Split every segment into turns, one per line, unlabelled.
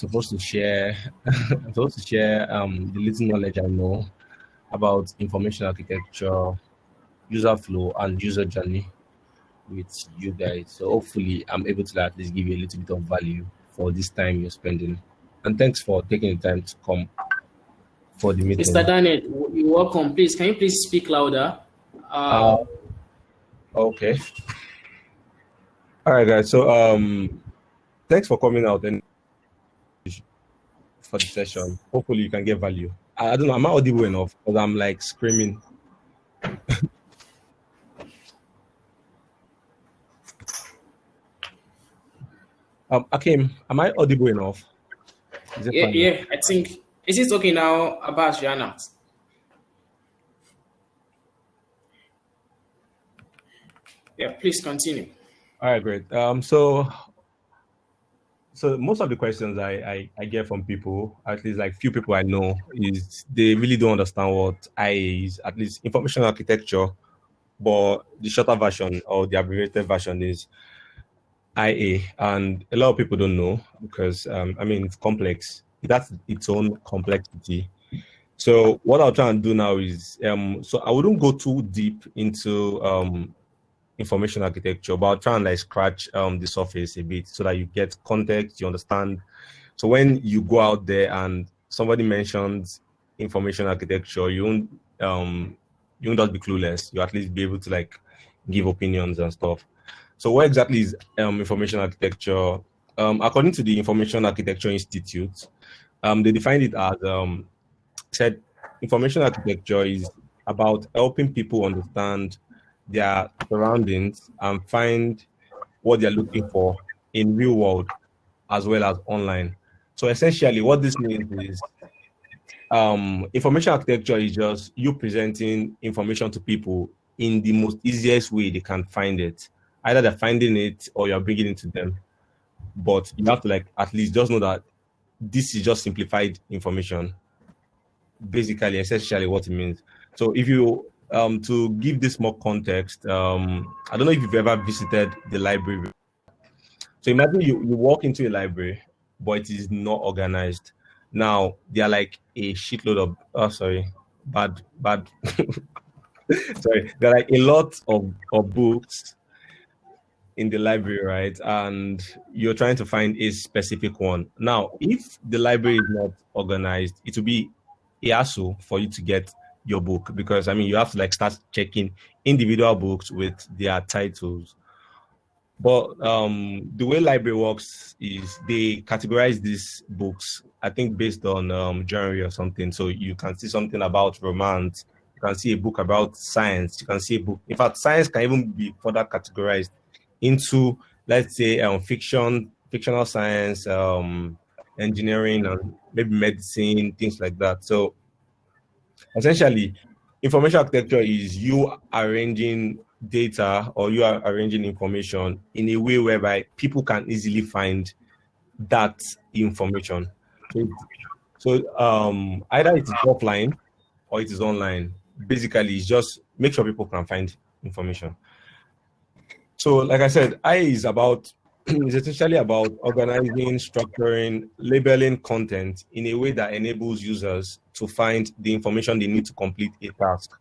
supposed to share I'm supposed to share the little knowledge I know about information architecture, user flow, and user journey with you guys. So hopefully I'm able to at least give you a little bit of value for this time you're spending. And thanks for taking the time to come for the
Mr.
meeting.
Daniel, you're welcome. Please, can you please speak louder?
Uh, okay. All right, guys. So thanks for coming out and for the session. Hopefully you can get value. I don't know, am I audible enough? Because I'm like screaming. Akim, am I audible enough? Is it
Yeah,
fine now?
yeah, I think. Is it okay now, Abbas Janat? Yeah, please continue.
All right, great. So most of the questions I get from people, at least like few people I know, is they really don't understand what IA is, at least information architecture, but the shorter version or the abbreviated version is IA. And a lot of people don't know because, I mean, it's complex. It has its own complexity. So what I'll try and do now is, so I wouldn't go too deep into information architecture, but I'll try and like scratch the surface a bit so that you get context, you understand. So when you go out there and somebody mentions information architecture, you won't just be clueless. You at least be able to like give opinions and stuff. So what exactly is information architecture? According to the Information Architecture Institute, they defined it as said information architecture is about helping people understand their surroundings and find what they're looking for in real world as well as online. So essentially what this means is information architecture is just you presenting information to people in the most easiest way they can find it. Either they're finding it or you're bringing it to them. But you have to like at least just know that this is just simplified information, basically essentially what it means. So if you to give this more context, I don't know if you've ever visited the library. So imagine you walk into a library, but it is not organized. Now there are like a shitload of bad sorry, there are like a lot of books in the library, right? And you're trying to find a specific one. Now, if the library is not organized, it will be a hassle for you to get your book because I mean you have to like start checking individual books with their titles. But the way library works is they categorize these books, I think, based on genre or something. So you can see something about romance, you can see a book about science, you can see a book. In fact, science can even be further categorized into, let's say, fictional science, engineering, and maybe medicine, things like that. So essentially, information architecture is you arranging data or you are arranging information in a way whereby people can easily find that information. So either it is offline or it is online. Basically, it's just make sure people can find information. So, like I said, I is about is essentially about organizing, structuring, labeling content in a way that enables users to find the information they need to complete a task.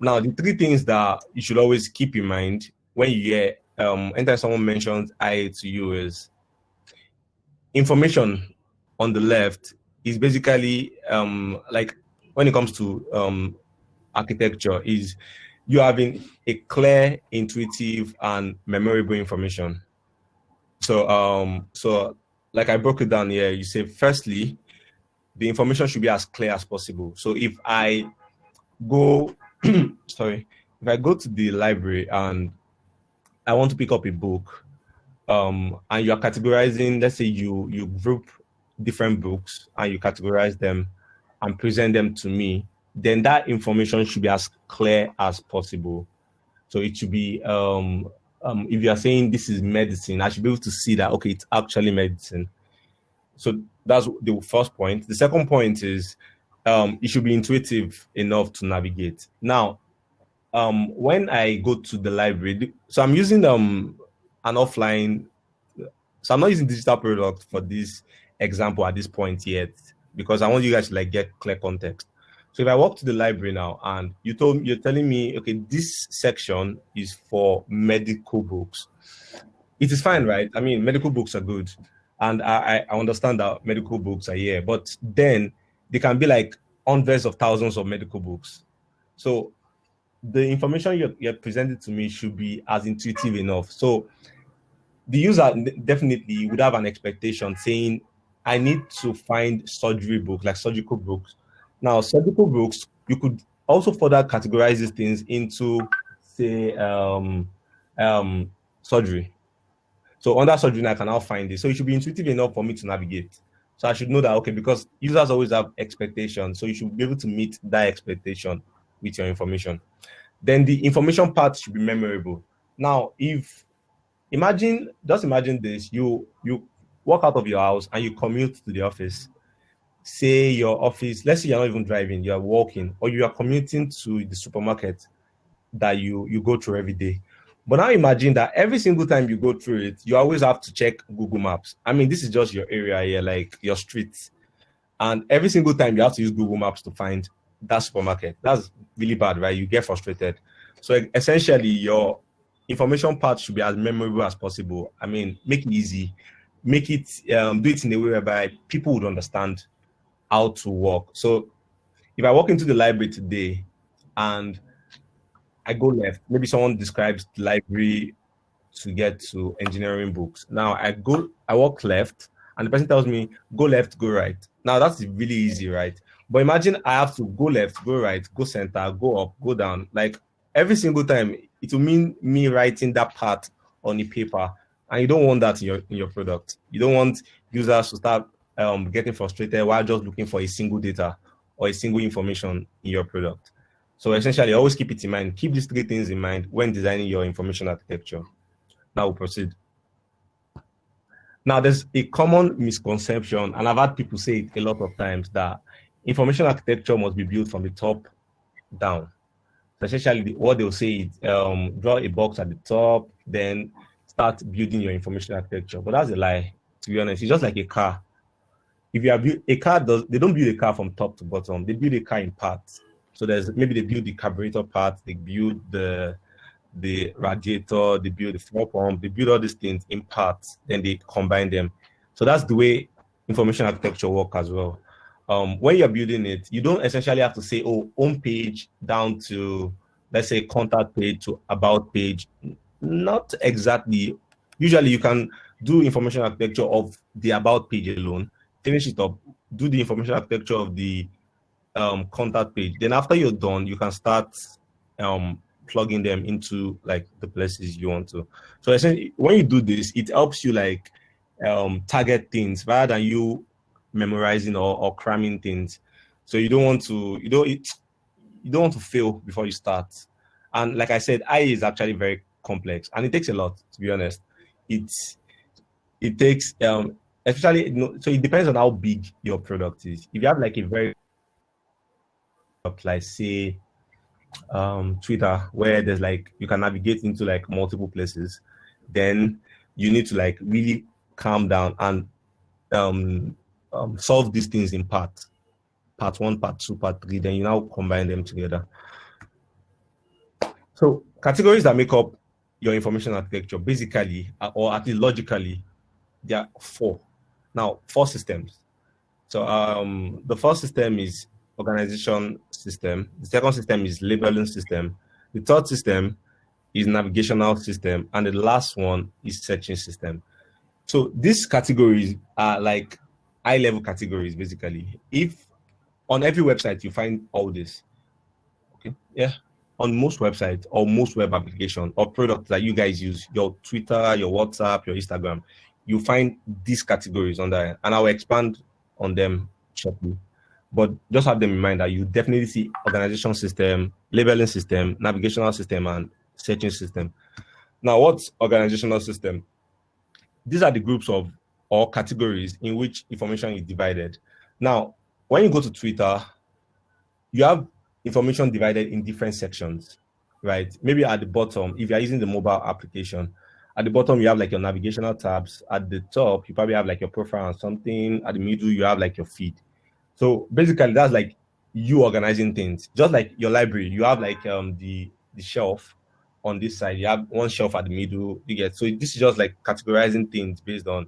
Now, the three things that you should always keep in mind when you hear anytime someone mentions IA to you is information on the left is basically like when it comes to architecture is you having a clear, intuitive, and memorable information. So like I broke it down here, you say firstly, the information should be as clear as possible. So if I go sorry, if I go to the library and I want to pick up a book, and you are categorizing, let's say you group different books and you categorize them and present them to me, then that information should be as clear as possible. So it should be if you are saying this is medicine, I should be able to see that okay, it's actually medicine. So that's the first point. The second point is it should be intuitive enough to navigate. Now, when I go to the library, so I'm using an offline, so I'm not using digital product for this example at this point yet because I want you guys to like get clear context. So if I walk to the library now and you're telling me, okay, this section is for medical books. It is fine, right? I mean, medical books are good. And I understand that medical books are here, but then they can be like hundreds of thousands of medical books. So the information you're presenting to me should be as intuitive enough. So the user definitely would have an expectation saying, I need to find surgery books, like surgical books. Now, surgical books, you could also further categorize these things into, say, surgery. So under surgery, I can now find it. So it should be intuitive enough for me to navigate. So I should know that, okay, because users always have expectations. So you should be able to meet that expectation with your information. Then the information part should be memorable. Now, just imagine this, you walk out of your house and you commute to the office. Say your office, let's say you're not even driving, you're walking, or you are commuting to the supermarket that you go through every day. But now imagine that every single time you go through it, you always have to check Google Maps. I mean, this is just your area here, like your streets. And every single time you have to use Google Maps to find that supermarket. That's really bad, right? You get frustrated. So essentially, your information part should be as memorable as possible. I mean, make it easy. Make it, do it in a way whereby people would understand how to work. So if I walk into the library today and I go left, maybe someone describes the library to get to engineering books. Now I walk left, and the person tells me, go left, go right. Now that's really easy, right? But imagine I have to go left, go right, go center, go up, go down. Like every single time, it will mean me writing that part on the paper. And you don't want that in your product. You don't want users to start getting frustrated while just looking for a single data or a single information in your product. So essentially, always keep it in mind. Keep these three things in mind when designing your information architecture. Now we'll proceed. Now, there's a common misconception, and I've had people say it a lot of times, that information architecture must be built from the top down. So essentially, what they'll say is draw a box at the top, then start building your information architecture. But that's a lie, to be honest. It's just like a car. If you are they don't build a car from top to bottom. They build a car in parts. So maybe they build the carburetor part, they build the radiator, they build the fuel pump, they build all these things in parts, then they combine them. So that's the way information architecture work as well. When you're building it, you don't essentially have to say, oh, home page down to, let's say, contact page to about page. Not exactly. Usually you can do information architecture of the about page alone, finish it up, do the information architecture of the contact page. Then after you're done, you can start plugging them into like the places you want to. So essentially, when you do this, it helps you like target things rather than you memorizing or cramming things. So you don't want to fail before you start. And like I said, AI is actually very complex and it takes a lot, to be honest. It takes especially, so it depends on how big your product is. If you have like a very, like say Twitter, where there's like you can navigate into like multiple places, then you need to like really calm down and solve these things in part 1, part 2, part 3, then you now combine them together. So categories that make up your information architecture, basically, or at least logically, there are 4. Now, 4 systems. So the first system is organization system. The second system is labeling system. The third system is navigational system. And the last one is searching system. So these categories are like high-level categories, basically. If on every website you find all this, okay, yeah, on most websites or most web application or products that you guys use, your Twitter, your WhatsApp, your Instagram, you find these categories on there, and I'll expand on them shortly. But just have them in mind that you definitely see organization system, labeling system, navigational system, and searching system. Now, what's organizational system? These are the groups of or categories in which information is divided. Now, when you go to Twitter, you have information divided in different sections, right? Maybe at the bottom, if you're using the mobile application, At the bottom, you have like your navigational tabs. At the top, you probably have like your profile and something. At the middle, you have like your feed. So basically, that's like you organizing things. Just like your library, you have like the shelf on this side. You have one shelf at the middle. You get, so this is just like categorizing things based on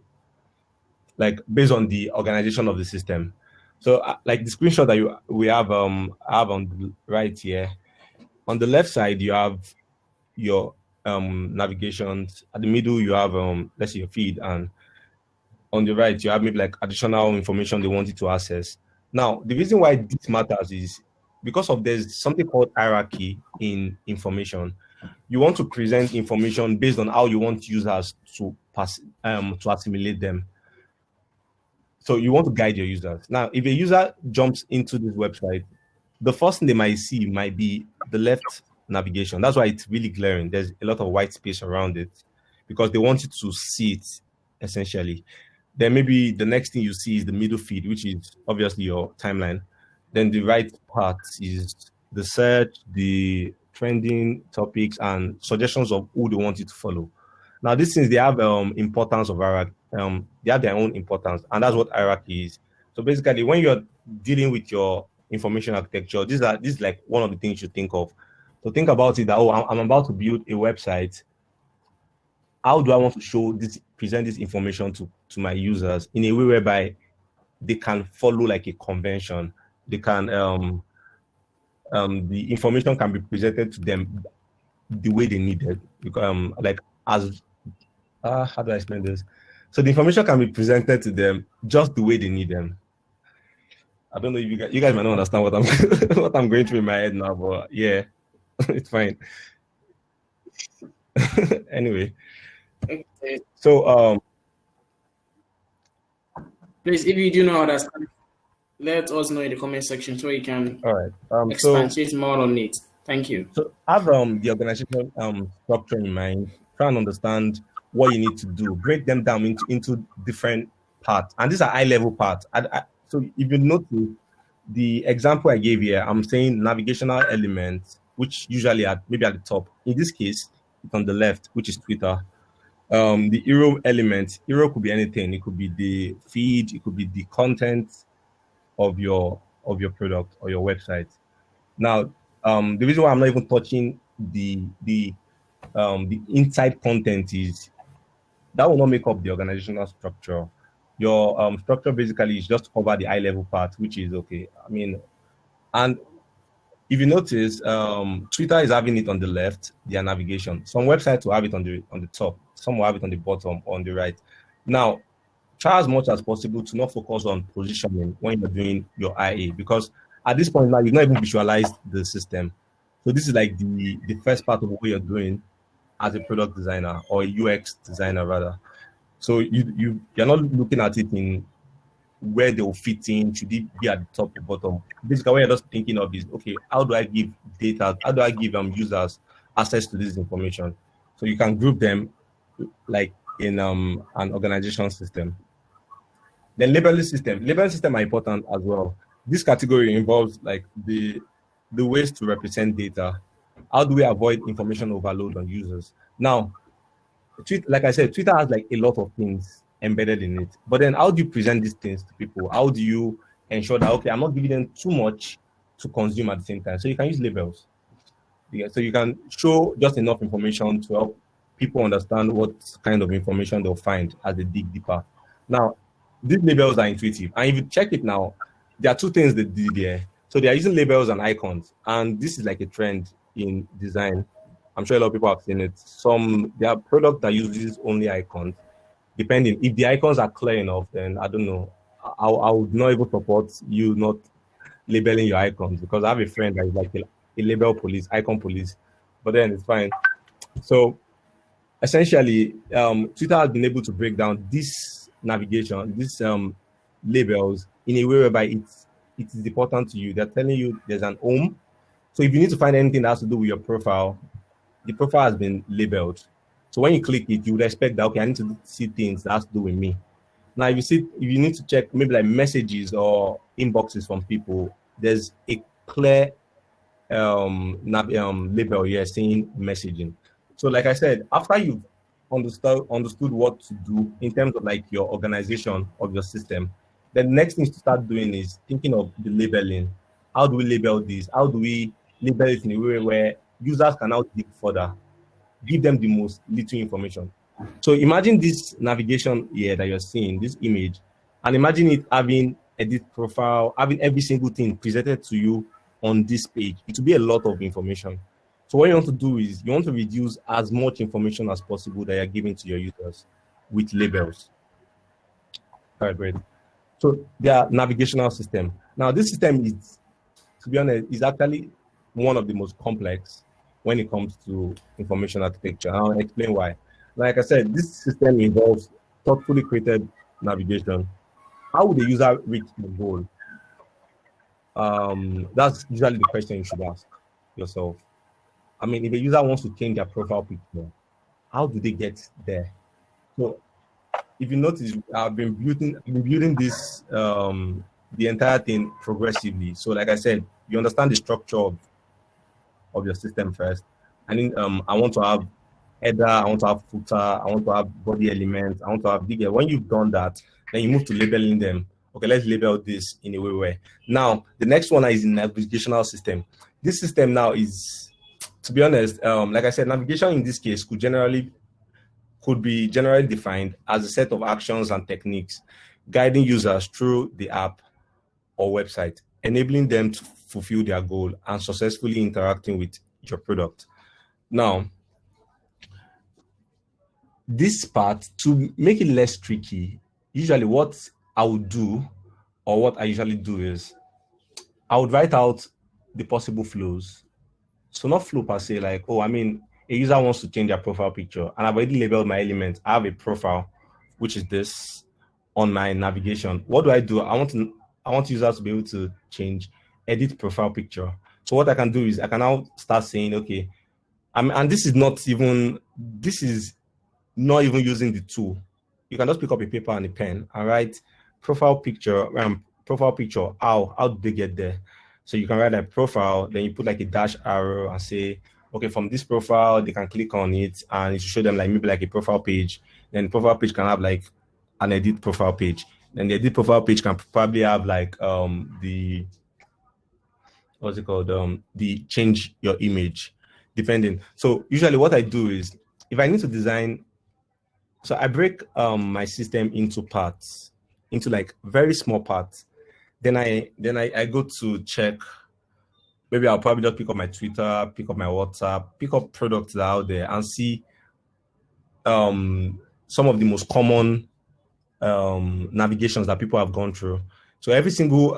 the organization of the system. So like the screenshot that we have on the right here. On the left side, you have your navigations. At the middle, you have let's say your feed, and on the right, you have maybe like additional information they want you to access. Now, the reason why this matters is because of there's something called hierarchy in information. You want to present information based on how you want users to pass to assimilate them. So you want to guide your users. Now, if a user jumps into this website, the first thing they might see might be the left navigation. That's why it's really glaring. There's a lot of white space around it because they want you to see it essentially. Then maybe the next thing you see is the middle feed, which is obviously your timeline. Then the right part is the search, the trending topics, and suggestions of who they want you to follow. Now, these things, they have importance of hierarchy. They have their own importance, and that's what hierarchy is. So basically, when you're dealing with your information architecture, this is like one of the things you think of. So think about it that, oh, I'm about to build a website. How do I want to present this information to my users in a way whereby they can follow like a convention? They can the information can be presented to them the way they need it. Like as how do I explain this? So the information can be presented to them just the way they need them. I don't know if you guys might not understand what I'm what I'm going through in my head now, but yeah, it's fine. Anyway,
Okay.
so
Please, if you do not understand, let us know in the comment section so we can
all right.
expatiate more on it. Thank you.
So have the organization structure in mind, try and understand what you need to do, break them down into different parts. And these are high level parts. So if you notice the example I gave here, I'm saying navigational elements, which usually maybe at the top. In this case, it's on the left, which is Twitter. The hero element, hero could be anything. It could be the feed, it could be the content of your product or your website. Now, the reason why I'm not even touching the inside content is that will not make up the organizational structure. Your structure basically is just to cover the high level part, which is okay. I mean, and if you notice, Twitter is having it on the left, their navigation. Some websites will have it on the top, some will have it on the bottom or on the right. Now, try as much as possible to not focus on positioning when you're doing your IA, because at this point now you've not even visualized the system. So this is like the first part of what you're doing as a product designer or a UX designer rather. So you're not looking at it in where they will fit in, should it be at the top or bottom. Basically, what you're just thinking of is, okay, how do I give data, how do I give users access to this information? So you can group them like in an organization system. Then labeling system are important as well. This category involves like the ways to represent data. How do we avoid information overload on users? Now, like I said, Twitter has like a lot of things embedded in it. But then how do you present these things to people? How do you ensure that, okay, I'm not giving them too much to consume at the same time? So you can use labels. Yeah, so you can show just enough information to help people understand what kind of information they'll find as they dig deeper. Now, these labels are intuitive. And if you check it now, there are two things they did there. So they are using labels and icons. And this is like a trend in design. I'm sure a lot of people have seen it. There are products that uses only icons. Depending, if the icons are clear enough, then I don't know. I would not even support you not labeling your icons, because I have a friend that is like a label police, icon police, but then it's fine. So essentially, Twitter has been able to break down this navigation, these labels in a way whereby it is important to you. They're telling you there's an home. So if you need to find anything that has to do with your profile, the profile has been labeled. So when you click it, you would expect that, okay, I need to see things that has to do with me. Now, if you need to check maybe like messages or inboxes from people, there's a clear label here saying messaging. So like I said, after you've understood what to do in terms of like your organization of your system, then the next thing to start doing is thinking of the labeling. How do we label this? How do we label it in a way where users can now dig further, give them the most little information? So imagine this navigation here that you're seeing, this image, and imagine it having edit profile, having every single thing presented to you on this page. It will be a lot of information. So what you want to do is you want to reduce as much information as possible that you're giving to your users with labels. All right, great. So their navigational system. Now, this system is, to be honest, is actually one of the most complex when it comes to information architecture. I'll explain why. Like I said, this system involves thoughtfully created navigation. How would the user reach the goal? That's usually the question you should ask yourself. I mean, if a user wants to change their profile picture, how do they get there? So if you notice, I've been building this the entire thing progressively. So like I said, you understand the structure of your system first. And then I want to have header, I want to have footer, I want to have body elements, I want to have bigger. When you've done that, then you move to labeling them. Okay, let's label this in a way where now the next one is in navigational system. This system now is, to be honest, like I said, navigation in this case could be generally defined as a set of actions and techniques guiding users through the app or website, enabling them to fulfill their goal and successfully interacting with your product. Now, this part, to make it less tricky, usually what I would do, or what I usually do is I would write out the possible flows. So not flow per se, like, oh, I mean, a user wants to change their profile picture and I've already labeled my element. I have a profile, which is this on my navigation. What do? I want users to be able to change, edit profile picture. So what I can do is I can now start saying, okay, and this is not even using the tool. You can just pick up a paper and a pen and write profile picture, how did they get there? So you can write a profile, then you put like a dash arrow and say, okay, from this profile, they can click on it and it should show them like maybe like a profile page. Then the profile page can have like an edit profile page. Then the edit profile page can probably have like the what's it called? The change your image, depending. So usually what I do is if I need to design, so I break my system into parts, into like very small parts. Then I go to check. Maybe I'll probably just pick up my Twitter, pick up my WhatsApp, pick up products that are out there and see some of the most common navigations that people have gone through. So every single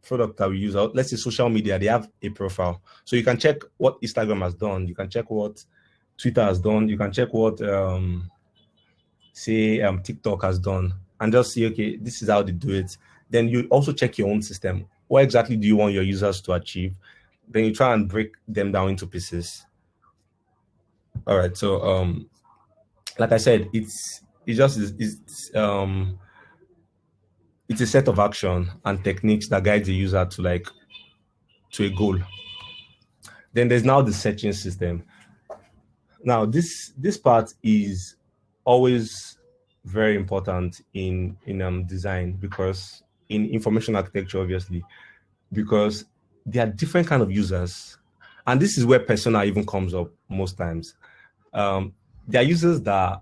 product that we use, let's say social media, they have a profile. So you can check what Instagram has done. You can check what Twitter has done. You can check what TikTok has done and just see, okay, this is how they do it. Then you also check your own system. What exactly do you want your users to achieve? Then you try and break them down into pieces. All right. So like I said, it's a set of action and techniques that guide the user to a goal. Then there's now the searching system. Now this part is always very important in design, because in information architecture, obviously, because there are different kind of users, and this is where persona even comes up most times. There are users that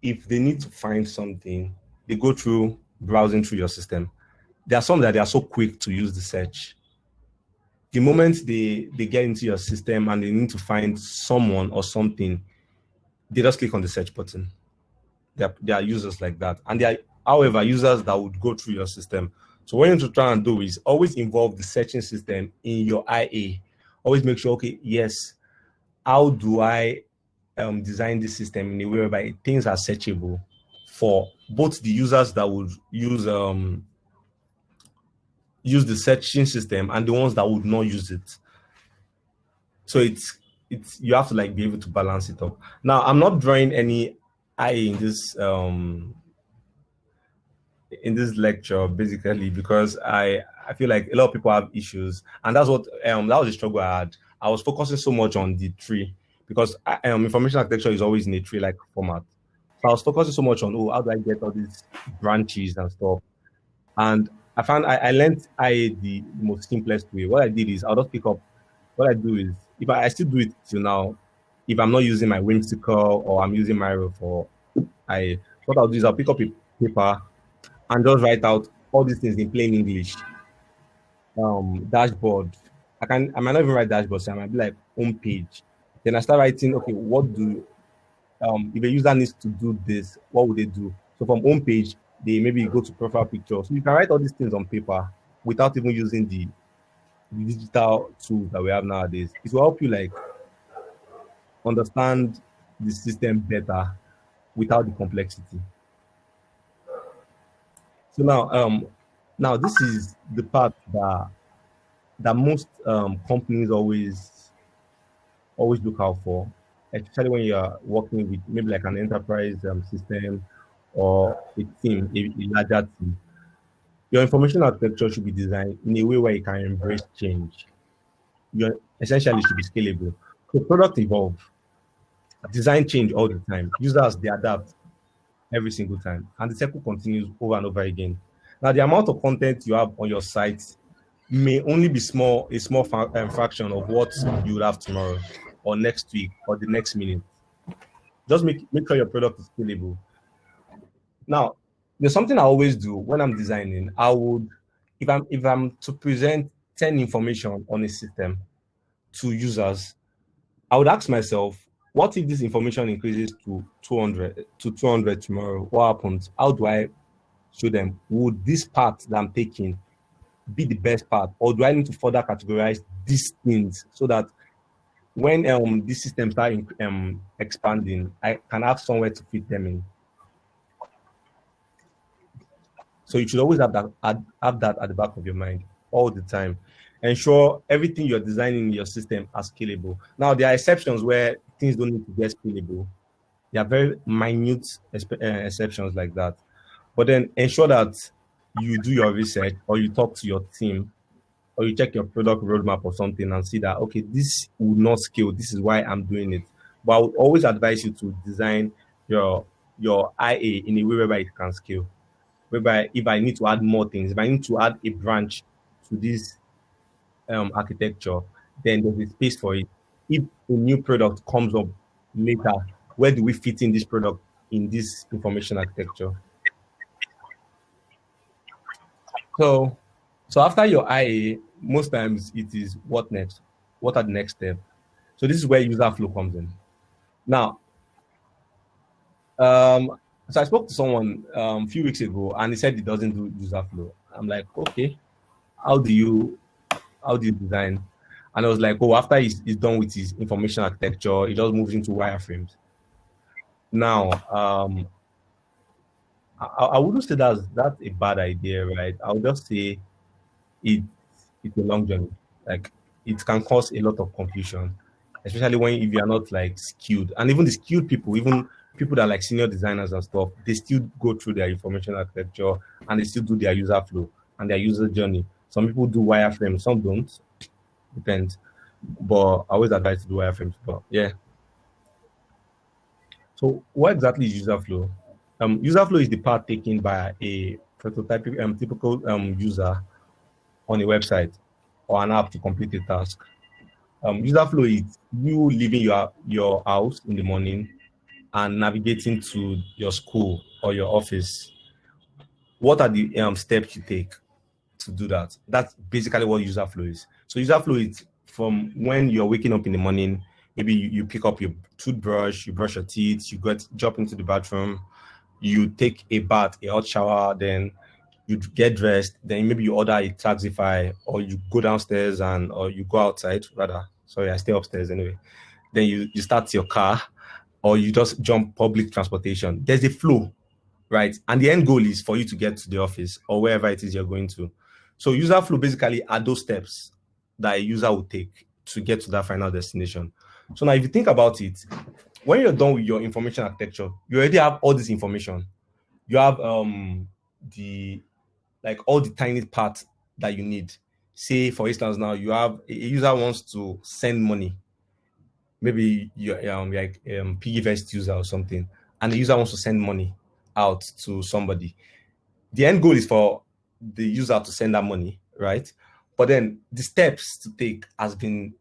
if they need to find something, they go through browsing through your system. There are some that they are so quick to use the search. The moment they get into your system and they need to find someone or something, they just click on the search button. There are users like that. And there are, however, users that would go through your system. So what you need to try and do is always involve the searching system in your IA. Always make sure, okay, yes, how do I design this system in a way whereby things are searchable for both the users that would use the searching system and the ones that would not use it. So it's you have to like be able to balance it up. Now I'm not drawing any IA in this lecture basically because I feel like a lot of people have issues, and that's what that was the struggle I had. I was focusing so much on the tree because information architecture is always in a tree-like format. So I was focusing so much on, oh, how do I get all these branches and stuff? And I found I learned IA the most simplest way. What I did is I'll just pick up. What I do is if I still do it till now, if I'm not using my whimsical or I'm using Miro for I, what I'll do is I'll pick up a paper and just write out all these things in plain English. Dashboard. I might not even write dashboard, so I might be like home page. Then I start writing, okay, what do if a user needs to do this, what would they do? So from home page, they maybe go to profile picture. So you can write all these things on paper without even using the digital tools that we have nowadays. It will help you like understand the system better without the complexity. So now this is the part that most companies always look out for, especially when you're working with maybe like an enterprise system or a team, a larger team. Your information architecture should be designed in a way where it can embrace change. Your essentially should be scalable. So product evolve, design change all the time. Users they adapt every single time, and the cycle continues over and over again. Now, the amount of content you have on your site may only be a small fraction of what you will have tomorrow or next week or the next minute. Just make sure your product is scalable. Now, there's something I always do when I'm designing. I would, if I'm to present 10 information on a system to users, I would ask myself, what if this information increases to 200 tomorrow? What happens? How do I show them? Would this part that I'm taking be the best part, or do I need to further categorize these things so that when this system start expanding, I can have somewhere to fit them in? So you should always have that at the back of your mind all the time. Ensure everything you're designing in your system are scalable. Now there are exceptions where things don't need to get scalable. There are very minute exceptions like that. But then ensure that you do your research or you talk to your team or you check your product roadmap or something and see that, okay, this will not scale. This is why I'm doing it. But I would always advise you to design your IA in a way whereby it can scale. Whereby if I need to add more things, if I need to add a branch to this architecture, then there's a space for it. If a new product comes up later, where do we fit in this product in this information architecture? So, so after your IA, most times it is what next? What are the next steps? So this is where user flow comes in. Now, um, so I spoke to someone a few weeks ago, and he said he doesn't do user flow. I'm like, okay, how do you design? And I was like, oh, after he's done with his information architecture, he just moves into wireframes. Now, I wouldn't say that's a bad idea, right? I would just say it it's a long journey. Like it can cause a lot of confusion, especially when if you are not like skilled. And even the skilled people, even people that are like senior designers and stuff, they still go through their information architecture and they still do their user flow and their user journey. Some people do wireframes, some don't. Depends. But I always advise to do wireframes. But yeah. So what exactly is user flow? User flow is the part taken by a prototypical typical user on a website or an app to complete a task. User flow is you leaving your house in the morning and navigating to your school or your office. What are the steps you take to do that? That's basically what user flow is. So user flow is from when you're waking up in the morning, maybe you pick up your toothbrush, you brush your teeth, you jump into the bathroom, you take a bath, a hot shower, then you get dressed, then maybe you order a taxify or you go downstairs and or you go outside rather. Sorry, I stay upstairs anyway. Then you start your car or you just jump public transportation. There's a flow, right? And the end goal is for you to get to the office or wherever it is you're going to. So user flow basically are those steps that a user will take to get to that final destination. So now if you think about it, when you're done with your information architecture, you already have all this information. You have the like all the tiny parts that you need. Say, for instance, now you have a user wants to send money. maybe you're like piggyvest user or something, and the user wants to send money out to somebody. The end goal is for the user to send that money, right? But then the steps to take has been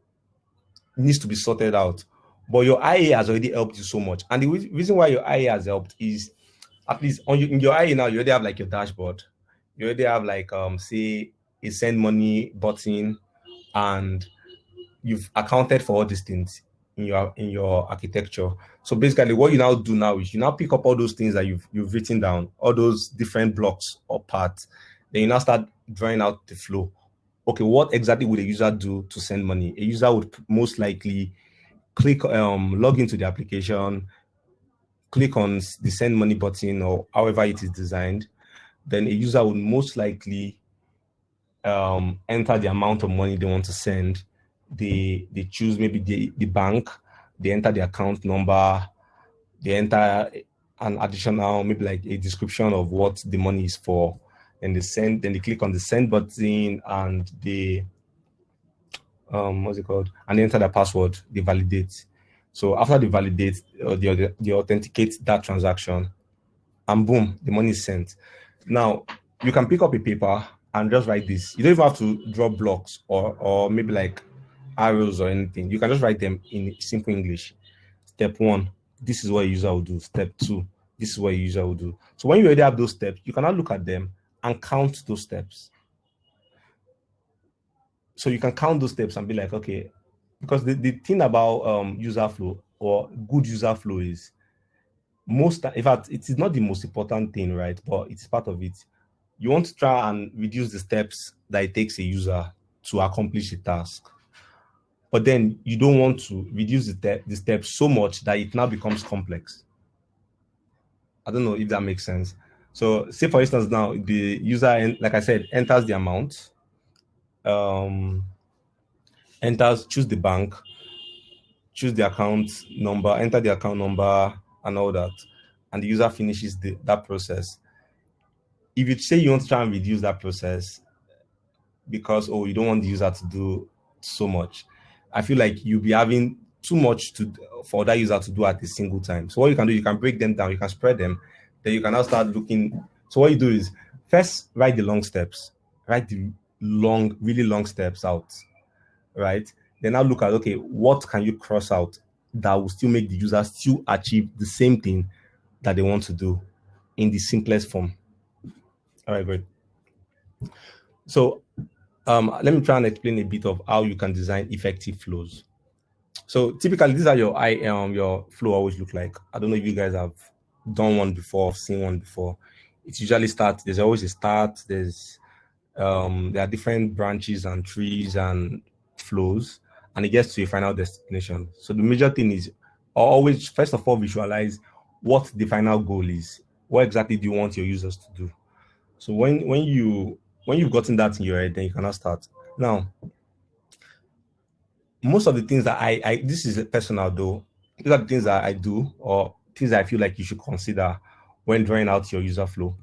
needs to be sorted out. But your IA has already helped you so much, and the reason why your IA has helped is at least in your IA now you already have like your dashboard, you already have like say a send money button, and you've accounted for all these things in your architecture. So basically, what you now do now is you now pick up all those things that you've written down, all those different blocks or parts. Then you now start drawing out the flow. Okay, what exactly would a user do to send money? A user would most likely click log into the application, click on the send money button or however it is designed. Then a user would most likely enter the amount of money they want to send. They choose maybe the bank, they enter the account number, they enter an additional maybe like a description of what the money is for, and they send. Then they click on the send button and they what's it called, and they enter the password. They validate. So after they validate, they authenticate that transaction, and boom, the money is sent. Now you can pick up a paper and just write this. You don't even have to draw blocks or maybe like arrows or anything. You can just write them in simple English. Step one, this is what a user will do. Step two, this is what a user will do. So when you already have those steps, you can now look at them and count those steps. So you can count those steps and be like, okay, because the thing about user flow or good user flow is in fact, it is not the most important thing, right? But it's part of it. You want to try and reduce the steps that it takes a user to accomplish a task. But then you don't want to reduce the steps so much that it now becomes complex. I don't know if that makes sense. So say for instance now the user, like I said, enters the amount, choose the bank, choose the account number, enter the account number and all that, and the user finishes that process. If you say you want to try and reduce that process because you don't want the user to do so much, I feel like you'll be having too much for that user to do at a single time. So what you can do, you can break them down, you can spread them, then you can now start looking. So what you do is first write the long steps, write the really long steps out, right? Then now look at, okay, what can you cross out that will still make the user still achieve the same thing that they want to do in the simplest form. All right, great. So let me try and explain a bit of how you can design effective flows. So typically, these are your flow always look like. I don't know if you guys have done one before, seen one before. It usually starts. There's always a start. There are different branches and trees and flows, and it gets to a final destination. So the major thing is always first of all visualize what the final goal is. What exactly do you want your users to do? So when you've gotten that in your head, then you cannot start. Now, most of the things that I this is personal though, these are the things that I do or things that I feel like you should consider when drawing out your user flow.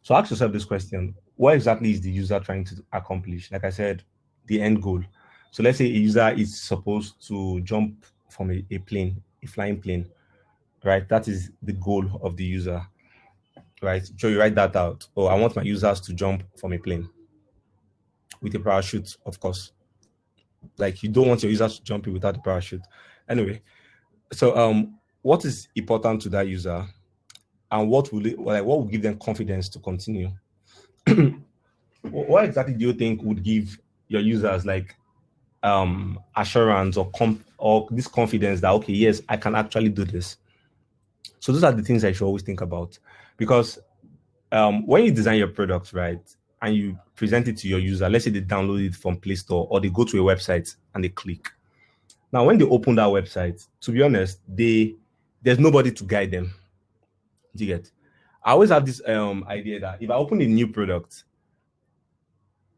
So ask yourself this question: what exactly is the user trying to accomplish? Like I said, the end goal. So let's say a user is supposed to jump from a plane, a flying plane, right? That is the goal of the user, right? So you write that out. Oh, I want my users to jump from a plane with a parachute, of course. Like you don't want your users to jump in without a parachute. Anyway, so what is important to that user, and what will give them confidence to continue? What exactly do you think would give your users like assurance or this confidence that okay, yes, I can actually do this? So those are the things I should always think about, because when you design your product, right, and you present it to your user, let's say they download it from Play Store or they go to a website and they click. Now, when they open that website, to be honest, there's nobody to guide them. Do you get? I always have this idea that if I open a new product,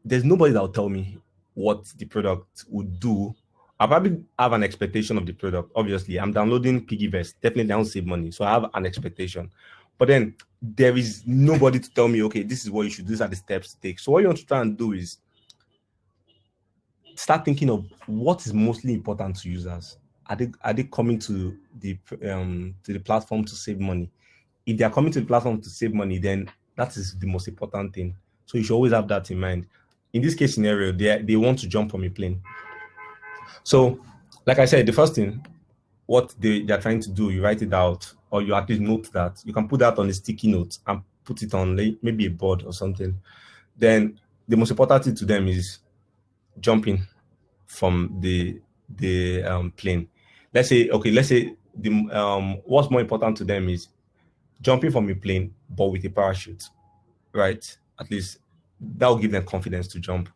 there's nobody that will tell me what the product would do. I probably have an expectation of the product. Obviously, I'm downloading Piggyvest. Definitely, I don't save money, so I have an expectation. But then there is nobody to tell me, okay, this is what you should do. These are the steps to take. So what you want to try and do is start thinking of what is mostly important to users. are they coming to the platform to save money? If they are coming to the platform to save money, then that is the most important thing. So you should always have that in mind. In this case scenario, they want to jump from a plane. So, like I said, the first thing, what they're trying to do, you write it out, or you at least note that. You can put that on a sticky note and put it on maybe a board or something. Then the most important thing to them is jumping from the plane. Let's say the what's more important to them is jumping from a plane, but with a parachute, right? At least that will give them confidence to jump.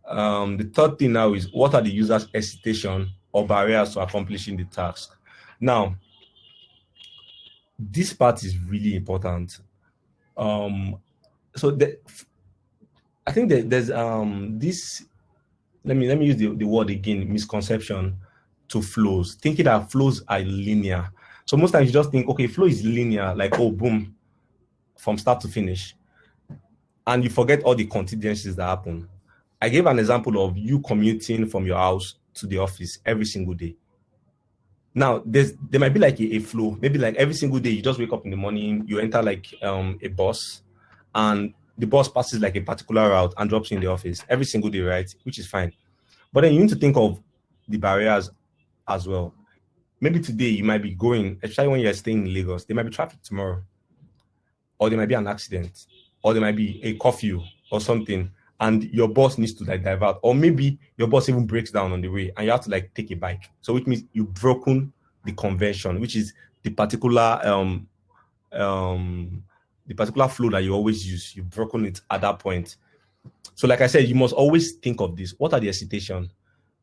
The third thing now is what are the user's hesitation or barriers to accomplishing the task? Now, this part is really important. So I think that there's this. Let me use the word again, misconception to flows, thinking that flows are linear. So most times you just think, okay, flow is linear, like, oh, boom, from start to finish, and you forget all the contingencies that happen. I gave an example of you commuting from your house to the office every single day. Now, there might be like a flow. Maybe like every single day, you just wake up in the morning, you enter like a bus, and the bus passes like a particular route and drops you in the office every single day, right? Which is fine. But then you need to think of the barriers as well. Maybe today you might be going, especially when you're staying in Lagos, there might be traffic tomorrow, or there might be an accident, or there might be a curfew or something, and your boss needs to like divert, or maybe your boss even breaks down on the way and you have to like take a bike. So which means you've broken the convention, which is the particular flow that you always use. You've broken it at that point. So like I said, you must always think of this. What are the hesitation?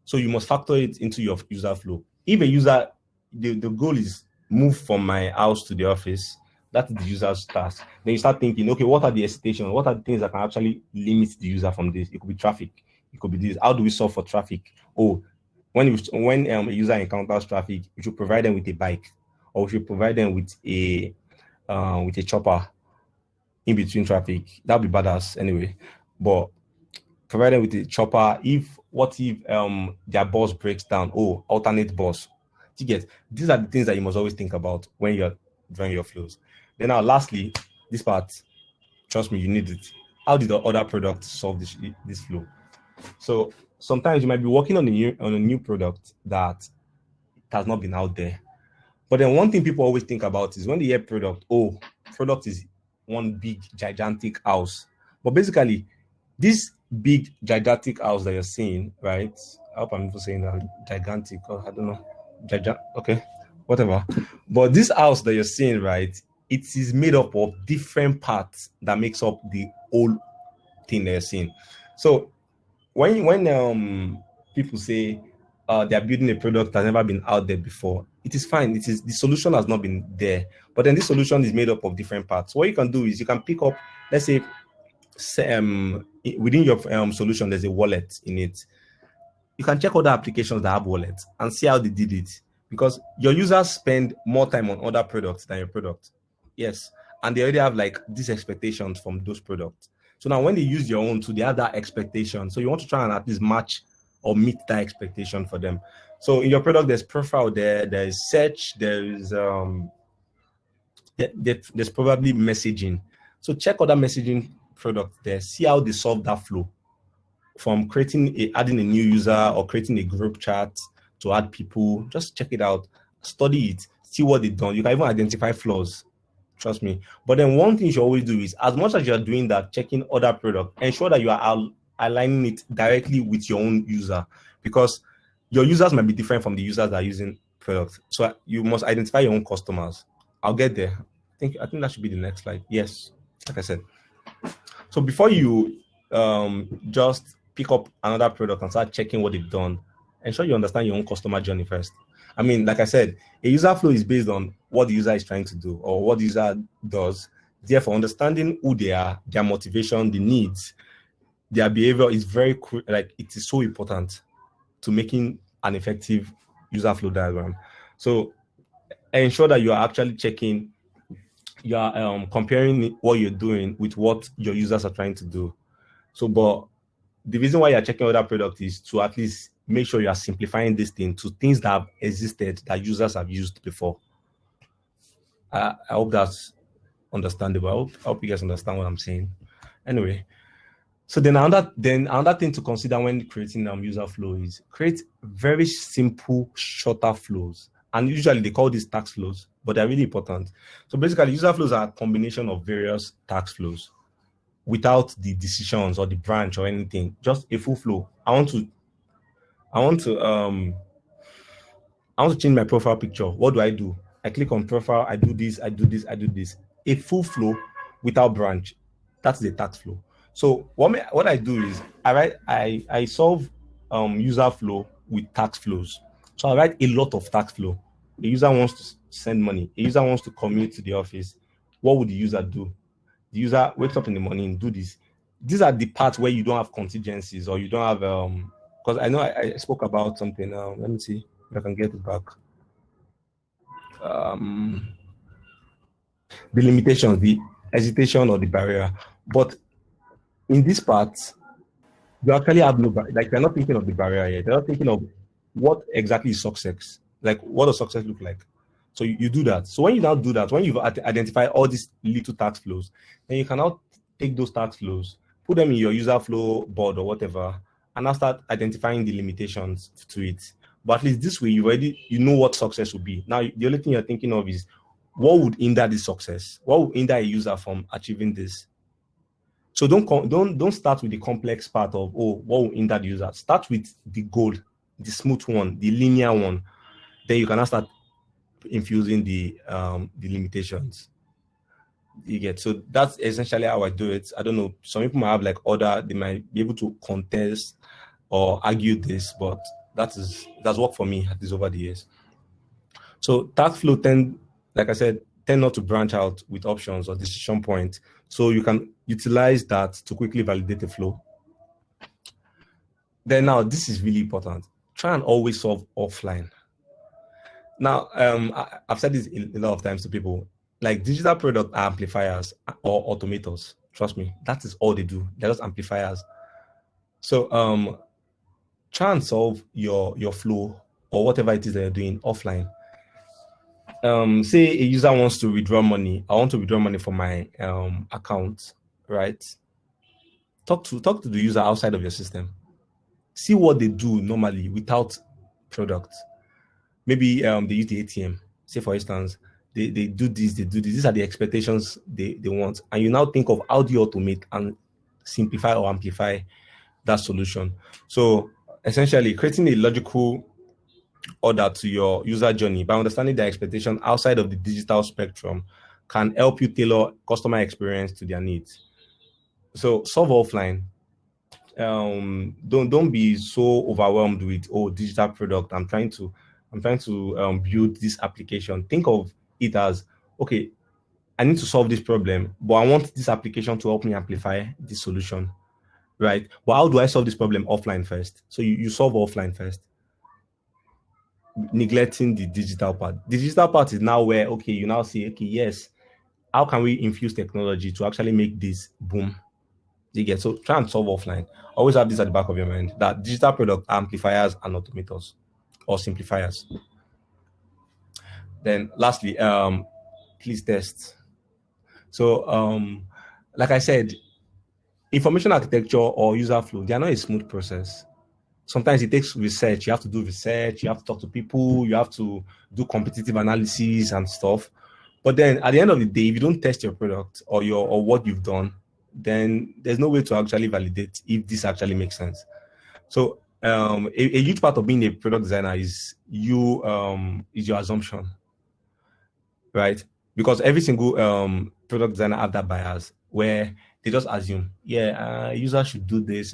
So you must factor it into your user flow. If a user, the goal is move from my house to the office, that is the user's task. Then you start thinking, okay, what are the hesitation? What are the things that can actually limit the user from this? It could be traffic. It could be this. How do we solve for traffic? Oh, when a user encounters traffic, we should provide them with a bike, or we should provide them with a chopper in between traffic. That'd be badass anyway. But provide them with a chopper. What if their bus breaks down? Oh, alternate bus. You get, these are the things that you must always think about when you're drawing your flows. Then now, lastly, this part, trust me, you need it. How did the other product solve this flow? So sometimes you might be working on a new product that has not been out there. But then one thing people always think about is when they hear product, oh, product is one big gigantic house. But basically, this big gigantic house that you're seeing, right? I hope I'm not saying that gigantic, or I don't know. Okay, whatever. But this house that you're seeing, right, it is made up of different parts that makes up the whole thing that you're seeing. So when people say they're building a product that's never been out there before, it is fine. It is, the solution has not been there, but then this solution is made up of different parts. So what you can do is you can pick up, let's say, within your solution, there's a wallet in it. You can check other applications that have wallets and see how they did it, because your users spend more time on other products than your product. Yes, and they already have like these expectations from those products. So now when they use your own, so they have that expectation. So you want to try and at least match or meet that expectation for them. So in your product, there's profile there's search, there's probably messaging. So check other messaging product there, see how they solve that flow from adding a new user or creating a group chat to add people. Just check it out, study it, see what they've done. You can even identify flaws, trust me. But then one thing you should always do is, as much as you're doing that, checking other product, ensure that you are aligning it directly with your own user, because your users might be different from the users that are using products. So you must identify your own customers. I'll get there. I think that should be the next slide. Yes, like I said. So before you just pick up another product and start checking what they've done, ensure you understand your own customer journey first. I mean, like I said, a user flow is based on what the user is trying to do or what the user does. Therefore, understanding who they are, their motivation, the needs, their behavior is it is so important to making an effective user flow diagram. So ensure that you are actually checking, you are comparing what you're doing with what your users are trying to do. So, but the reason why you're checking other product is to at least make sure you are simplifying this thing to things that have existed that users have used before. I hope that's understandable. I hope you guys understand what I'm saying. Anyway, so then another thing to consider when creating user flow is create very simple, shorter flows. And usually they call these task flows, but they're really important. So basically, user flows are a combination of various task flows without the decisions or the branch or anything, just a full flow. I want to change my profile picture. What do? I click on profile, I do this, I do this, I do this. A full flow without branch. That's the task flow. So what I do is I solve user flow with task flows. So I write a lot of task flow. A user wants to send money. A user wants to commute to the office. What would the user do? The user wakes up in the morning, do this. These are the parts where you don't have contingencies or you don't have because I know I spoke about something. Let me see if I can get it back. The limitations, the hesitation or the barrier. But in this part, you actually have no like you're not thinking of the barrier yet. You're not thinking of what exactly is success. Like what does success look like? So you do that. So when you now do that, when you've identified all these little task flows, then you can now take those task flows, put them in your user flow board or whatever, and now start identifying the limitations to it. But at least this way, you know what success will be. Now, the only thing you're thinking of is what would hinder this success? What would hinder a user from achieving this? So don't start with the complex part of what will hinder the user. Start with the goal, the smooth one, the linear one. Then you can now start infusing the limitations. You get, so that's essentially how I do it. I don't know, some people might have like they might be able to contest or argue this, but that's worked for me at least over the years. So task flow like I said, tend not to branch out with options or decision points. So you can utilize that to quickly validate the flow. Then now this is really important. Try and always solve offline. Now, I've said this a lot of times to people, like digital product amplifiers or automators. Trust me, that is all they do. They're just amplifiers. So try and solve your flow or whatever it is that you're doing offline. Say a user wants to withdraw money. I want to withdraw money from my account, right? Talk to the user outside of your system. See what they do normally without product. Maybe they use the ATM. Say for instance, they do this, they do this. These are the expectations they want. And you now think of how do you automate and simplify or amplify that solution. So essentially creating a logical order to your user journey by understanding their expectation outside of the digital spectrum can help you tailor customer experience to their needs. So solve offline. Don't be so overwhelmed with digital product. I'm trying to build this application. Think of it as, okay, I need to solve this problem, but I want this application to help me amplify this solution, right? But how do I solve this problem offline first? So you solve offline first, neglecting the digital part. The digital part is now where, okay, you now say, okay, yes, how can we infuse technology to actually make this boom? You get, so try and solve offline. Always have this at the back of your mind, that digital product amplifiers and automators or simplifiers. Then lastly, please test. So like I said, information architecture or user flow, they are not a smooth process. Sometimes it takes research. You have to do research, you have to talk to people, you have to do competitive analysis and stuff. But then at the end of the day, if you don't test your product or what you've done, then there's no way to actually validate if this actually makes sense. So a huge part of being a product designer is your assumption, right? Because every single product designer have that bias where they just assume, user should do this,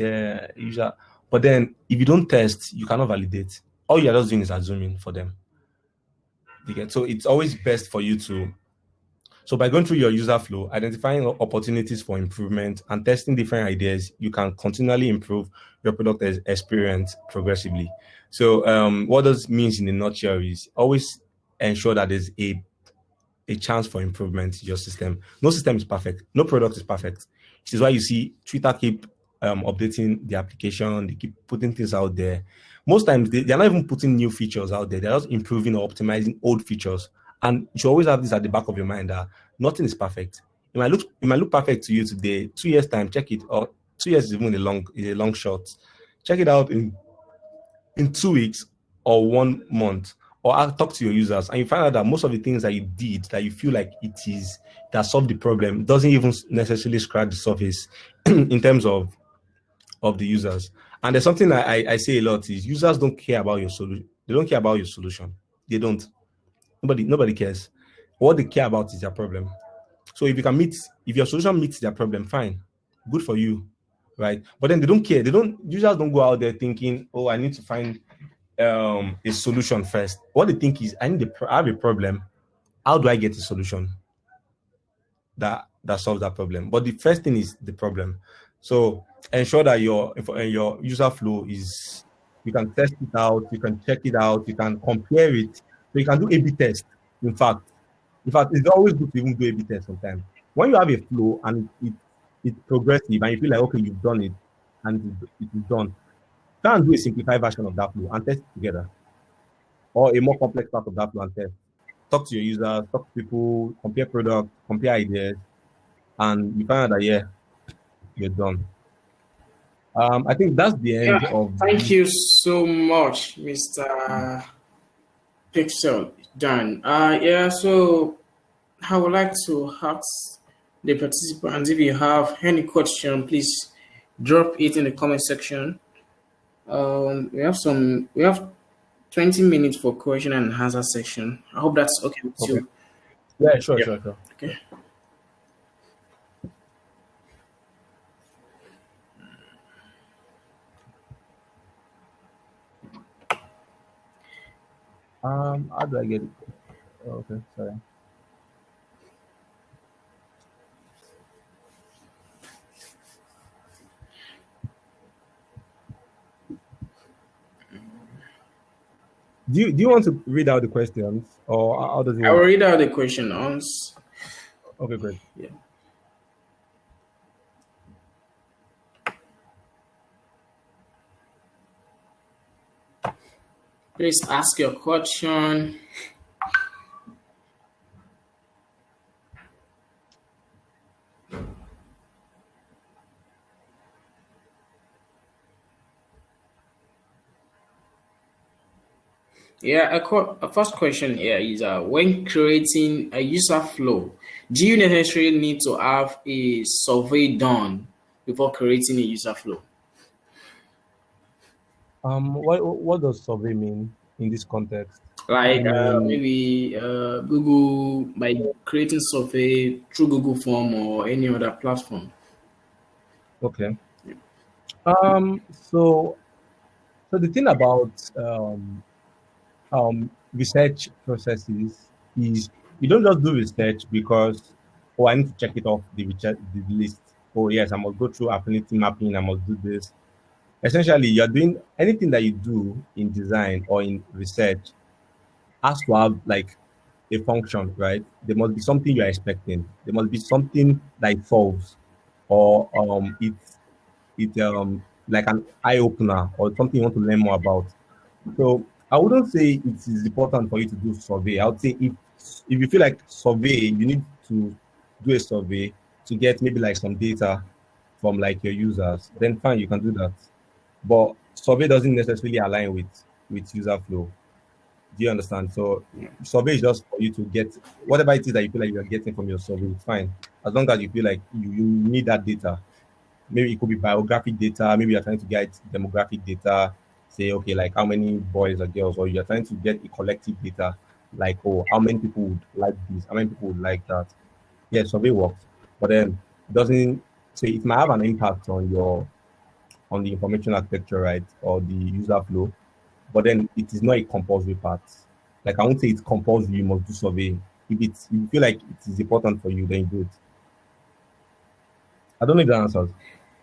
user. But then if you don't test, you cannot validate. All you're just doing is assuming for them. So it's always best for you to, so by going through your user flow, identifying opportunities for improvement and testing different ideas, you can continually improve your product experience progressively. So what this means in a nutshell is always ensure that there's a chance for improvement in your system. No system is perfect. No product is perfect. Which is why you see Twitter keep updating the application. They keep putting things out there. Most times they're not even putting new features out there. They're just improving or optimizing old features. And you should always have this at the back of your mind that nothing is perfect. It might look perfect to you today. 2 years time, check it. Or 2 years is even a long shot. Check it out in 2 weeks or 1 month, or I'll talk to your users, and you find out that most of the things that you did that you feel like that solved the problem doesn't even necessarily scratch the surface in terms of the users. And there's something that I say a lot is users don't care about your solution. They don't care about your solution. They don't. Nobody cares. What they care about is their problem. So if your solution meets their problem, fine, good for you, right? But then they don't care. Users don't go out there thinking, oh, I need to find a solution first. What they think is, I have a problem. How do I get a solution that solves that problem? But the first thing is the problem. So ensure that your user flow is, you can test it out, you can check it out, you can compare it. So you can do A/B test. In fact, it's always good to even do A/B test sometimes. When you have a flow and it's progressive and you feel like, okay, you've done it and it is done, try and do a simplified version of that flow and test it together, or a more complex part of that flow and test. Talk to your users, talk to people, compare products, compare ideas, and you find out that, yeah, you're done. I think that's the
Yeah,
end of
thank
this.
you so much, Mr. Pixel. Done. Yeah, so I would like to ask the participants, if you have any question, please drop it in the comment section. We have 20 minutes for question and answer section. I hope that's okay with
Okay.
you.
Yeah, sure,
Yeah.
sure, sure.
Okay.
How do I get it? Oh, okay, sorry. Do you want to read out the questions, or how does it
I will
work?
read out the question once.
Okay, great.
Yeah. Please ask your question. Yeah, a first question here is when creating a user flow, do you necessarily need to have a survey done before creating a user flow?
What does survey mean in this context? Do
Like
you mean
maybe Google, by creating survey through Google Form or any other platform.
okay? So the thing about research processes is you don't just do research because, oh, I need to check it off the list. Oh yes, I must go through affinity mapping. I must do this. Essentially, you're doing anything that you do in design or in research has to have like a function, right? There must be something you're expecting. There must be something that it solves, or it's like an eye opener or something you want to learn more about. So I wouldn't say it is important for you to do survey. I would say if you feel like survey, you need to do a survey to get maybe like some data from like your users, then fine, you can do that. But survey doesn't necessarily align with user flow. Do you understand? So survey is just for you to get whatever it is that you feel like you're getting from your survey, it's fine. As long as you feel like you need that data. Maybe it could be biographic data, maybe you're trying to get demographic data, say, okay, like how many boys or girls, or you're trying to get a collective data, like, oh, how many people would like this, how many people would like that. Yeah, survey works. But then it doesn't say it might have an impact on the information architecture, right? Or the user flow, but then it is not a compulsory part. Like I won't say it's compulsory, you must do survey. If you feel like it is important for you, then you do it. I don't know if that answers.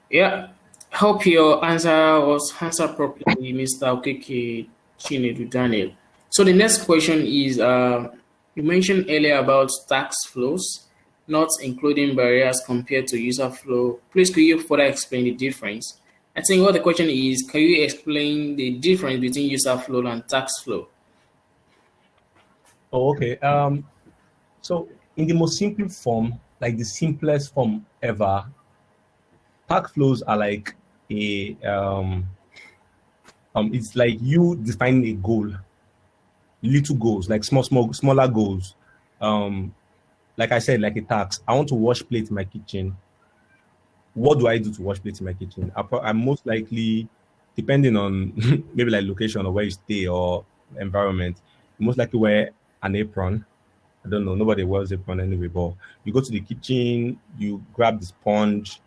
Yeah. Hope your answer was answered properly, Mr. Okeke Chinedu Daniel. So the next question is you mentioned earlier about tax flows. not including barriers compared to user flow. Please, could you further explain the difference? I think what the question is, can you explain the difference between user flow and task flow?
Oh, okay. So in the most simple form, like the simplest form ever, task flows are like a it's like you defining a goal, little goals, like smaller goals. Um, like I said, like a task. I want to wash plates in my kitchen. What do I do to wash plates in my kitchen? I'm most likely, depending on maybe like location or where you stay or environment, you most likely wear an apron. I don't know, nobody wears apron anyway, but you go to the kitchen, you grab the sponge,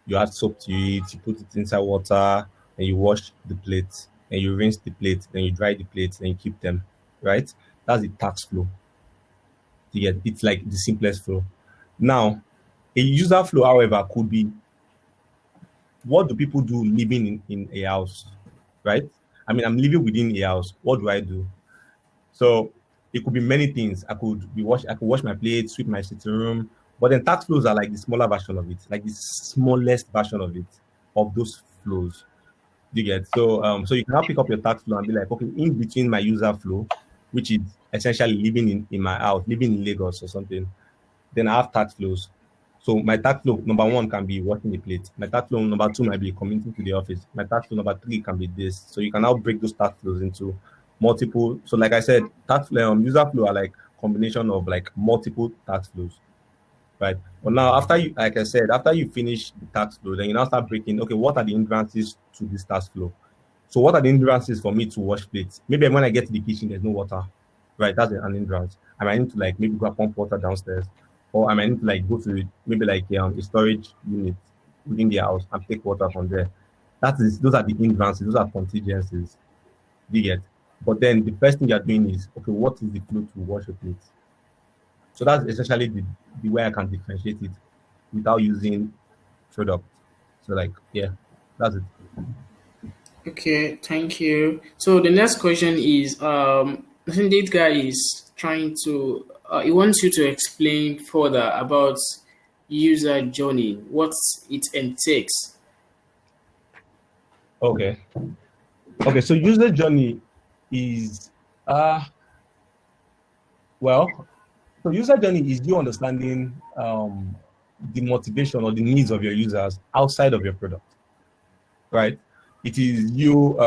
you add soap to it, you put it inside water, and you wash the plates, and you rinse the plates, then you dry the plates, and you keep them, right? That's the task flow. It's like the simplest flow. Now, a user flow, however, could be what do people do living in a house, right? I mean, I'm living within a house. What do I do? So it could be many things. I could wash my plates, sweep my sitting room. But then tax flows are like the smaller version of it, like the smallest version of it, of those flows. Do you get? So you can now pick up your tax flow and be like, okay, in between my user flow, which is essentially living in my house, living in Lagos or something, then I have tax flows. So my tax flow number one can be washing the plate. My tax flow number two might be commuting to the office. My tax flow number three can be this. So you can now break those tax flows into multiple. So like I said, tax flow, user flow are like combination of like multiple tax flows, right? But now after you, like I said, after you finish the tax flow, then you now start breaking. Okay, what are the hindrances to this tax flow? So what are the hindrances for me to wash plates? Maybe when I get to the kitchen, there's no water, right? That's an hindrance. I might need to like maybe go and pump water downstairs, or I might need to like go to maybe like a storage unit within the house and take water from there. Those are the hindrances. Those are contingencies. Do you get? But then the first thing you're doing is okay. What is the flow to wash your plates? So that's essentially the way I can differentiate it without using product. So like yeah, that's it.
Okay, thank you. So the next question is, I think this guy is trying to, he wants you to explain further about user journey, what it entails.
Okay. Okay. So user journey is well, so user journey is you understanding the motivation or the needs of your users outside of your product, right? It is you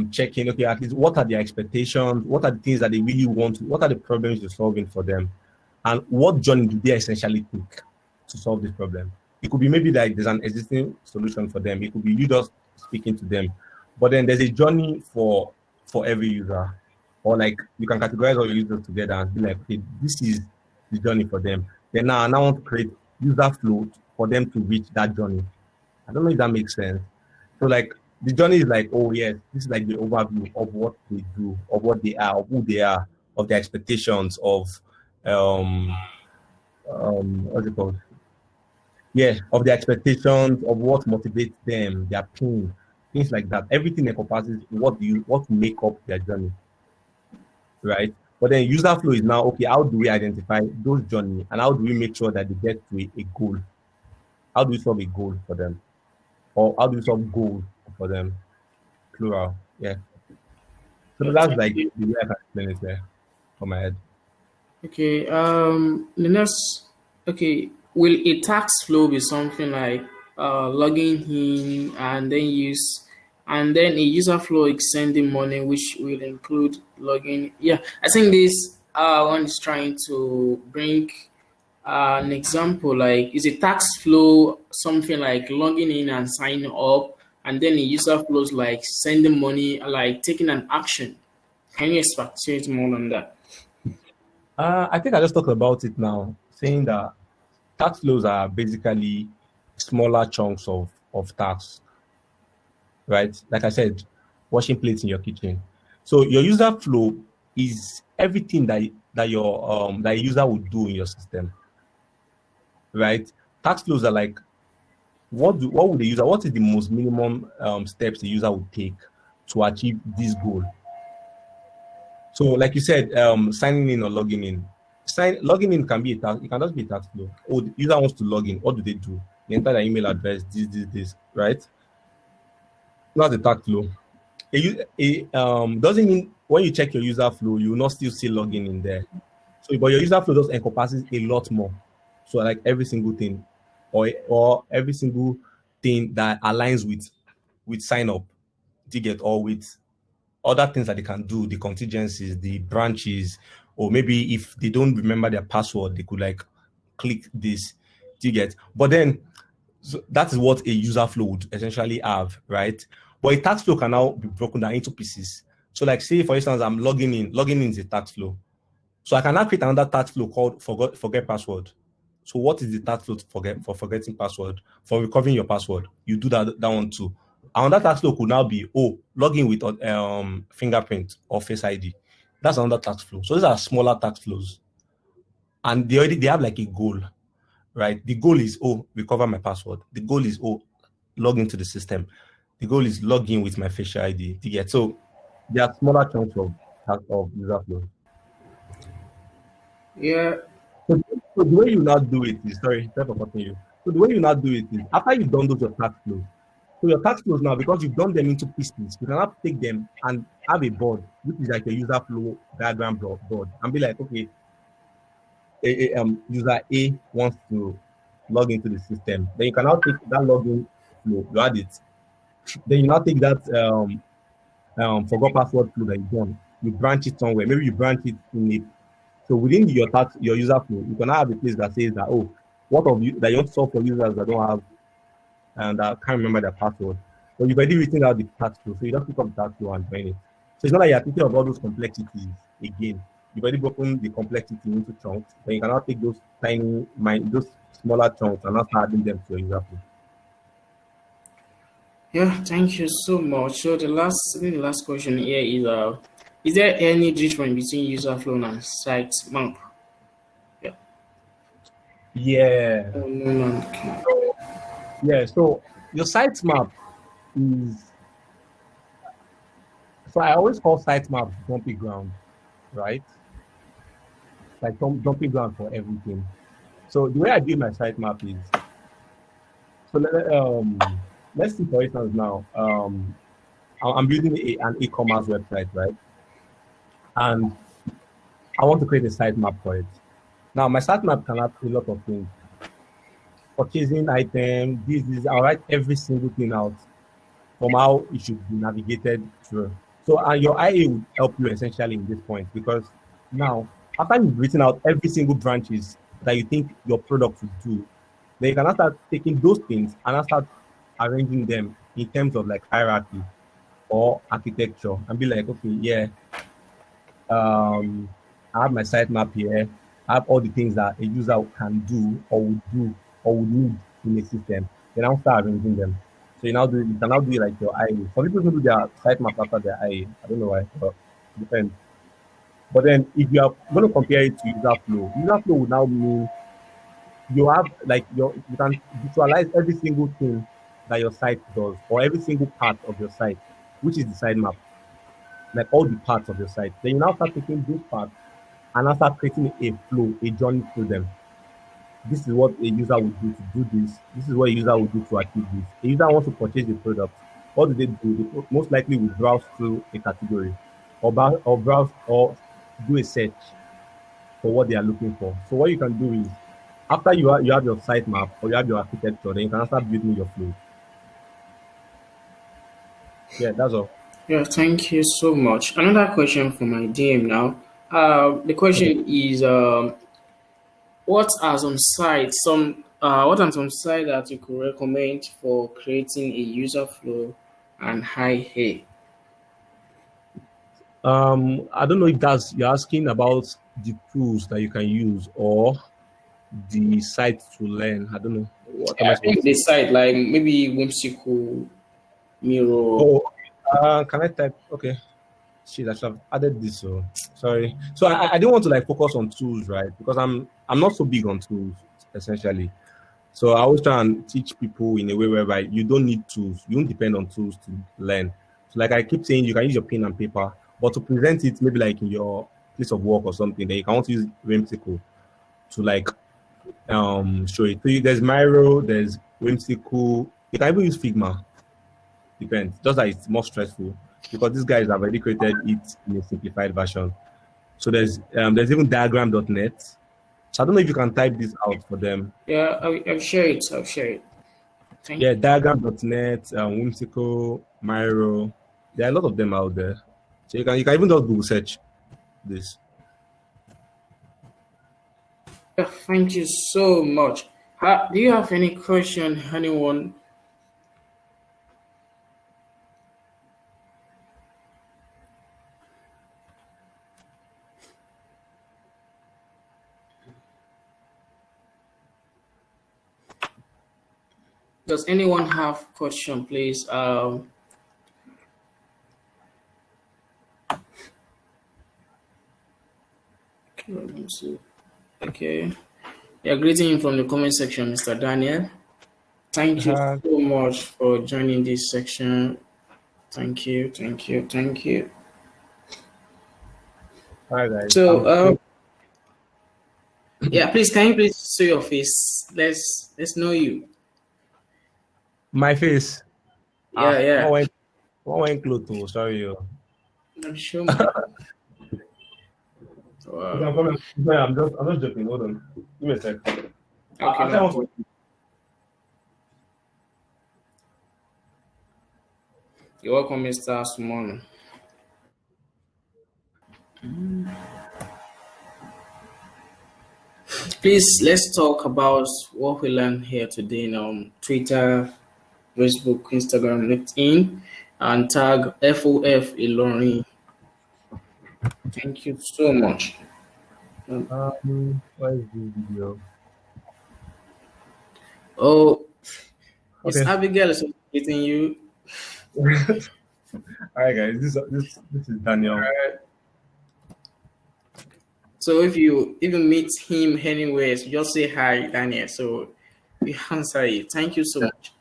checking, okay, at least what are their expectations, what are the things that they really want, what are the problems you're solving for them, and what journey do they essentially take to solve this problem. It could be maybe like there's an existing solution for them. It could be you just speaking to them, but then there's a journey for every user, or like you can categorize all your users together and be like, okay, this is the journey for them. Then now I now want to create user flow for them to reach that journey. I don't know if that makes sense. So like the journey is like, oh yes, this is like the overview of what they do, of what they are, of who they are, of their expectations, of um what's it called? Yeah, of their expectations, of what motivates them, their pain, things like that. Everything encompasses what make up their journey, right? But then user flow is now okay, how do we identify those journey and how do we make sure that they get to a goal? How do we solve a goal for them? Or how do we solve goals for them? Plural. Yeah. So that's
Thank
like
you.
the way I can explain it there from my head.
Okay, the next, okay, will a tax flow be something like logging in and then and then a user flow is sending money, which will include logging? Yeah, I think this one is trying to bring an example like, is a tax flow something like logging in and signing up, and then a user flows like sending money, like taking an action? Can you expatiate more on that?
I think I just talked about it now, saying that tax flows are basically smaller chunks of tax, right? Like I said, washing plates in your kitchen. So your user flow is everything that a user would do in your system, right? Tax flows are like what would the user what is the most minimum steps the user would take to achieve this goal. So like you said, signing in or logging in. logging in can be a task. It can just be a task flow. Oh, the user wants to log in. What do? They enter their email address, this, right? That's the task flow. Doesn't mean when you check your user flow, you will not still see logging in there. So, but your user flow just encompasses a lot more. So, like every single thing, or every single thing that aligns with sign up, ticket, or with other things that they can do, the contingencies, the branches, or maybe if they don't remember their password, they could like click this ticket. But then so that is what a user flow would essentially have, right? But a task flow can now be broken down into pieces. So like say, for instance, I'm logging in. Logging in is a task flow. So I can now create another task flow called forget password. So what is the task flow for forgetting password? For recovering your password, you do that one too. Another task flow could now be login with fingerprint or face ID. That's another task flow. So these are smaller task flows, and they have like a goal, right? The goal is recover my password. The goal is log into the system. The goal is log in with my facial ID. To get so there are smaller chunks of user flow.
Yeah.
So the way you now do it is sorry for cutting you. So the way you now do it is after you've done those your task flows. So your task flows now, because you've done them into pieces, you can now take them and have a board, which is like a user flow diagram board, and be like, okay, user A wants to log into the system. Then you can now take that login flow, you add it. Then you now take that forgot password flow that you've done, you branch it somewhere. Maybe you branch it in it. So within your user flow, you can have a place that says that what of you that you want to solve for users that don't have and that can't remember their password. So you've already written out the task flow. So you just pick up the task flow and join it. So it's not like you're thinking of all those complexities again. You've already broken the complexity into chunks. Then you can now take those those smaller chunks and now start adding them to your user flow.
Yeah, thank you so much. So the last question here is there any difference between user flow and site map? Yeah.
Yeah.
No.
Yeah. So your sitemap is so I always call sitemap dumping ground, right? Like dumping ground for everything. So the way I build my sitemap is so let's see for instance now I'm building an e-commerce website, right? And I want to create a sitemap for it. Now my sitemap can have a lot of things. Purchasing item, I'll write every single thing out from how it should be navigated through. So your IA would help you essentially in this point because now after you've written out every single branches that you think your product would do, then you can start taking those things and start arranging them in terms of like hierarchy or architecture and be like, okay, yeah, I have my sitemap here. I have all the things that a user can do or would need in a system. Then I'll start arranging them. So you can now do it like your IA. Some people do their sitemap after their IA. I don't know why, but it depends. But then if you are going to compare it to user flow would now mean you have like you can visualize every single thing that your site does or every single part of your site, which is the sitemap, like all the parts of your site. Then you now start taking those parts and now start creating a flow, a journey through them. This is what a user would do to do this. This is what a user would do to achieve this. A user wants to purchase a product. What do? They most likely will browse through a category or browse or do a search for what they are looking for. So what you can do is after you have your sitemap or you have your architecture, then you can start building your flow. Yeah, that's all.
Yeah, thank you so much. Another question from my DM now. The question is, what are some sites that you could recommend for creating a user flow and high hay?
I don't know if you're asking about the tools that you can use or the site to learn. I don't know. What am I
I
supposed
think
to
the
say?
site like maybe Whimsical, Miro.
Oh, can I type? Okay. Shit, I should have added this. So sorry. So I didn't want to like focus on tools, right? Because I'm not so big on tools essentially. So I always try and teach people in a way whereby you don't need tools. You don't depend on tools to learn. So like I keep saying, you can use your pen and paper, but to present it maybe like in your place of work or something, then you can want to use whimsical to like show it. So there's Miro, there's whimsical. You can even use Figma. Depends. Just that it's more stressful because these guys have already created it in a simplified version. So there's even diagram.net. So I don't know if you can type this out for them.
Yeah, I'll share it. I'll share it. Thank
Yeah, diagram.net, whimsical, Miro. There are a lot of them out there. So you can even just Google search this.
you. Thank you so much. Do you have any question, anyone? Does anyone have question, please? Okay, let me see. Okay. Yeah, greeting you from the comment section, Mr. Daniel. Thank you so much for joining this section. Thank you, thank you, thank you.
Hi guys.
So, yeah, please can you please show your face? Let's know you.
My face.
Yeah.
What went close to? Sorry.
I'm sure. Wow.
I'm just joking. Hold on. Give me a sec.
Okay, no. You're welcome, Mr. Sumon. Please, let's talk about what we learned here today on Twitter, Facebook, Instagram, LinkedIn, and tag FOF Ilorin. Thank you so much.
What is this video?
Oh,
Okay.
Miss Abigail is meeting you.
All right, guys. This is Daniel.
So if you even meet him anyways, just say hi, Daniel. So we answer you. Thank you so much.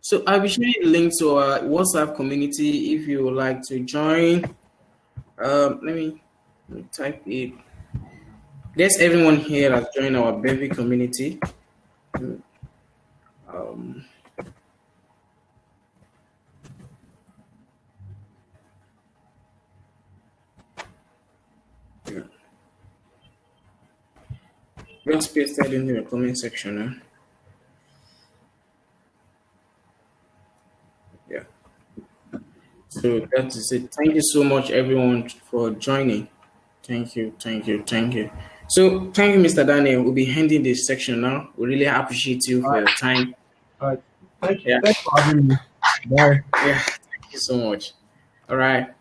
So I'll be sharing a link to our WhatsApp community if you would like to join. Let me type it. There's everyone here has joined our baby community. Just paste that in the comment section. Yeah. So that is it. Thank you so much, everyone, for joining. Thank you. So thank you, Mr. Daniel. We'll be ending this section now. We really appreciate you for your time.
All right. Thank you. Yeah. Thanks for having me. Bye.
Yeah. Thank you so much. All right.